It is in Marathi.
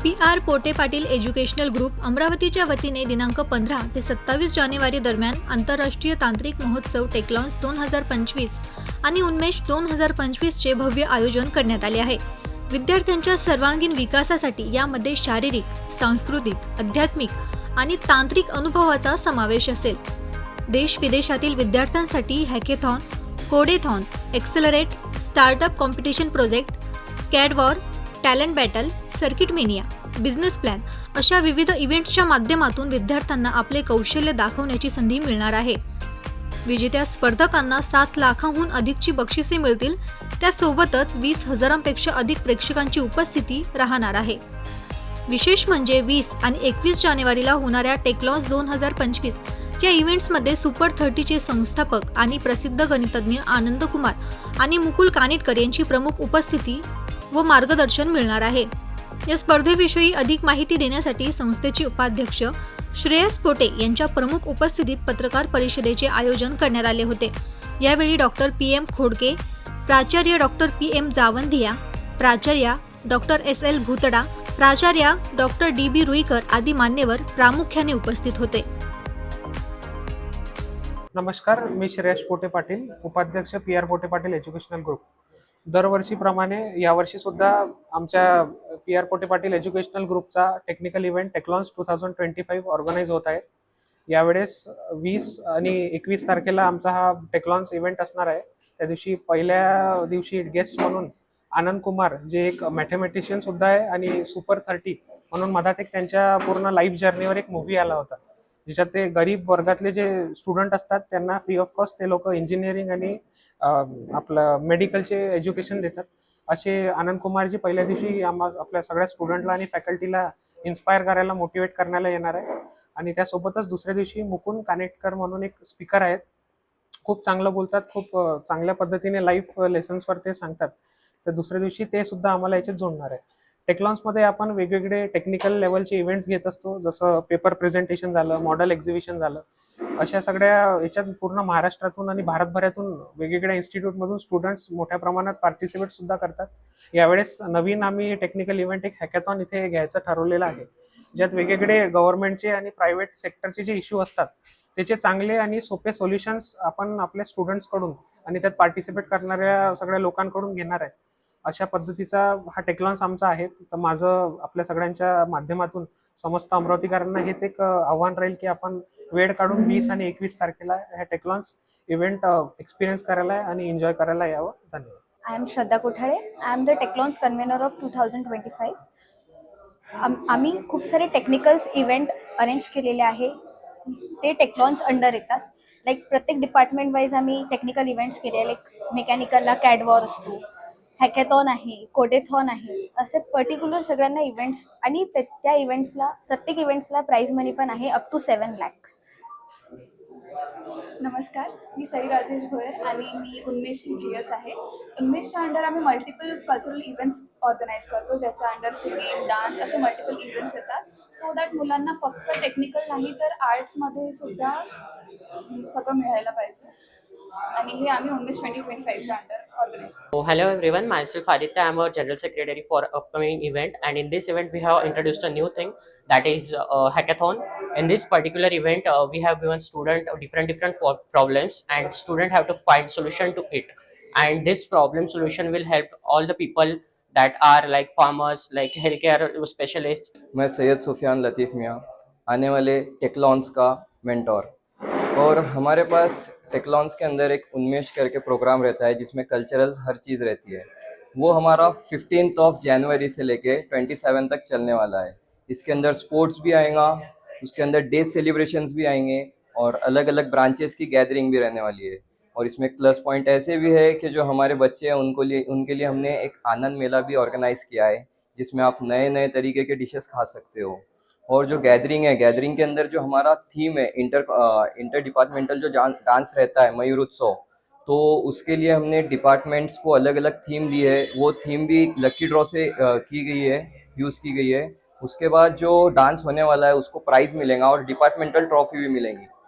PR Pote Patil educational group अमरावतीच्या वतीने दिनांक 15 ते 27 जानेवारी दरम्यान आंतरराष्ट्रीय तांत्रिक महोत्सव टेक्लॉन्स 2025 आणि उन्मेष 2025 चे भव्य आयोजन करण्यात आले आहे। विद्यार्थ्यांच्या सर्वांगीण विकासासाठी यामध्ये शारीरिक, सांस्कृतिक, आध्यात्मिक आणि तांत्रिक अनुभवाचा समावेश असेल। देश विदेशातील विद्यार्थ्यांसाठी hackathon, codathon, accelerate, startup competition project, cadwar, talent battle, circuit mania, business plan अशा विविध इव्हेंट्सच्या माध्यमातून विद्यार्थ्यांना आपले कौशल्य दाखवण्याची संधी मिळणार आहे। विजेत्या स्पर्धकांना 7 लाखांहून अधिकची बक्षिसे मिळतील। त्यासोबतच 20,000पेक्षा अधिक प्रेक्षकांची उपस्थिती राहणार आहे। विशेष म्हणजे 20 आणि 21 जानेवारीला होणाऱ्या टेक्लॉन्स 2025 या इव्हेंट्समध्ये सुपर 30 चे संस्थापक आणि प्रसिद्ध गणितज्ञ आनंद कुमार आणि मुकुल कानिटकर यांची प्रमुख उपस्थिती व मार्गदर्शन मिळणार आहे। या स्पर्धेविषयी अधिक माहिती देण्यासाठी संस्थेचे उपाध्यक्ष श्रेयस पोटे यांच्या प्रमुख उपस्थितीत पत्रकार परिषदेचे आयोजन करण्यात आले होते। यावेळी डॉक्टर PM खोडके, प्राचार्य डॉक्टर PM जावंधिया, प्राचार्य डॉक्टर SL भूतडा, प्राचार्य डॉक्टर DB रुईकर आदी मान्यवर प्रामुख्याने उपस्थित होते। नमस्कार, मी श्रेयस पोटे पाटील, उपाध्यक्ष PR Pote Patil educational group. दरवर्षीप्रमाणे यावर्षी सुद्धा आमच्या PR पोटे पाटील एज्युकेशनल ग्रुपचा टेक्निकल इव्हेंट टेक्लॉन्स 2025 ऑर्गनाइज होत आहे। यावेळेस 20 आणि 21 तारखेला आमचा हा टेक्लॉन्स इव्हेंट असणार आहे। त्या दिवशी पहिल्या दिवशी गेस्ट म्हणून आनंद कुमार, जे एक मॅथमॅटिशियन सुद्धा आहे आणि सुपर 30 म्हणून मधात एक त्यांच्या पूर्ण लाईफ जर्नीवर एक मूव्ही आला होता, ज्याच्यात ते गरीब वर्गातले जे स्टुडंट असतात त्यांना फ्री ऑफ कॉस्ट ते लोक इंजिनिअरिंग आणि आपलं मेडिकलचे एज्युकेशन देतात। असे आनंद कुमारजी पहिल्या दिवशी आपल्या सगळ्या स्टुडंटला आणि फॅकल्टीला इन्स्पायर करायला, मोटिवेट करण्याला येणार आहे। आणि त्यासोबतच दुसऱ्या दिवशी मुकुल कानिटकर म्हणून एक स्पीकर आहेत, खूप चांगलं बोलतात, खूप चांगल्या पद्धतीने लाईफ लेसन्सवर ते सांगतात। तर दुसऱ्या दिवशी ते सुद्धा आम्हाला याच्यात जोडणार आहे। टेक्लॉन्समध्ये आपण वेगवेगळे टेक्निकल लेवलचे इव्हेंट्स घेत असतो, जसं पेपर प्रेझेंटेशन झालं, मॉडेल एक्झिबिशन झालं। अशा सगळ्या याच्यात पूर्ण महाराष्ट्रातून आणि भारतभरातून वेगवेगळ्या इन्स्टिट्यूटमधून स्टुडंट्स मोठ्या प्रमाणात पार्टिसिपेट सुद्धा करतात। यावेळेस नवीन आम्ही टेक्निकल इव्हेंट एक हॅकेथॉन इथे घ्यायचं ठरवलेलं आहे, ज्यात वेगवेगळे गव्हर्नमेंटचे आणि प्रायव्हेट सेक्टरचे जे इश्यू असतात त्याचे चांगले आणि सोपे सोल्युशन्स आपण आपल्या स्टुडंट्सकडून आणि त्यात पार्टिसिपेट करणाऱ्या सगळ्या लोकांकडून घेणार आहे। अशा पद्धतीचा हा टेक्लॉन्स आमचा आहे। तर माझं आपल्या सगळ्यांच्या माध्यमातून समस्त अमरावतीकरांना हेच एक आव्हान राहील की आपण वेळ काढून 20 आणि 21 तारखेला ह्या टेक्लॉन्स इव्हेंट एक्सपिरियन्स करायला आणि एन्जॉय करायला यावं। धन्यवाद। I am Shraddha Kothare. I am the Techlons convener of 2025. आम्ही खूप सारे टेक्निकल्स इव्हेंट अरेंज केलेले आहे, ते टेक्लॉन्स अंडर येतात। लाईक प्रत्येक डिपार्टमेंट वाईज आम्ही टेक्निकल इव्हेंट्स केले, लाईक मेकॅनिकलला कॅडवॉर असतो, हॅकेथॉन आहे, कोडेथॉन आहे, असे पर्टिक्युलर सगळ्यांना इव्हेंट्स आणि त्या इव्हेंट्सला प्रत्येक इव्हेंट्सला प्राइज मनी पण आहे अप टू 7 lakhs। नमस्कार, मी सई राजेश भोयर आणि मी उन्मेषची GS आहे। उन्मेषच्या अंडर आम्ही मल्टिपल कल्चरल इव्हेंट्स ऑर्गनाईज करतो, ज्याच्या अंडर सिंगिंग, डान्स असे मल्टिपल इव्हेंट्स येतात, सो दॅट मुलांना फक्त टेक्निकल नाही तर आर्ट्समध्ये सुद्धा सगळं मिळायला पाहिजे। आणि हे आम्ही उन्मेष 2025च्या अंडर ऑर्गनाईज करतो। Hello everyone, myself Aditya. I'm a general secretary for upcoming event, and in this event we have introduced a new thing, that is hackathon. In this particular event, we have given student different problems, and student have to find solution to it. And this problem solution will help all the people that are like farmers, like healthcare specialists. मैं सैयद सुफियान लतीफ़ मियाँ, आने वाले टेक्लॉन्स का मेंटोर। और हमारे पास टेक्लॉन्स के अंदर एक उन्मेष करके प्रोग्राम रहता है, जिसमें कल्चरल हर चीज़ रहती है। वो हमारा 15 जनवरी से लेके 27 तक चलने वाला है। इसके अंदर स्पोर्ट्स भी आएगा, उसके अंदर डे सेलिब्रेशंस भी आएंगे, और अलग अलग ब्रांचेस की गैदरिंग भी रहने वाली है। और इसमें प्लस पॉइंट ऐसे भी है कि जो हमारे बच्चे हैं उनके लिए हमने एक आनंद मेला भी ऑर्गेनाइज़ किया है, जिसमें आप नए नए तरीके के डिशेस खा सकते हो। और जो गैदरिंग है, गैदरिंग के अंदर जो हमारा थीम है, इंटर डिपार्टमेंटल जो डांस रहता है मयूर उत्सव, तो उसके लिए हमने डिपार्टमेंट्स को अलग अलग थीम दी है। वो थीम भी लकी ड्रॉ से की गई है, यूज़ की गई है। उसके बाद जो डांस होने वाला है उसको प्राइज़ मिलेगा और डिपार्टमेंटल ट्रॉफी भी मिलेंगी।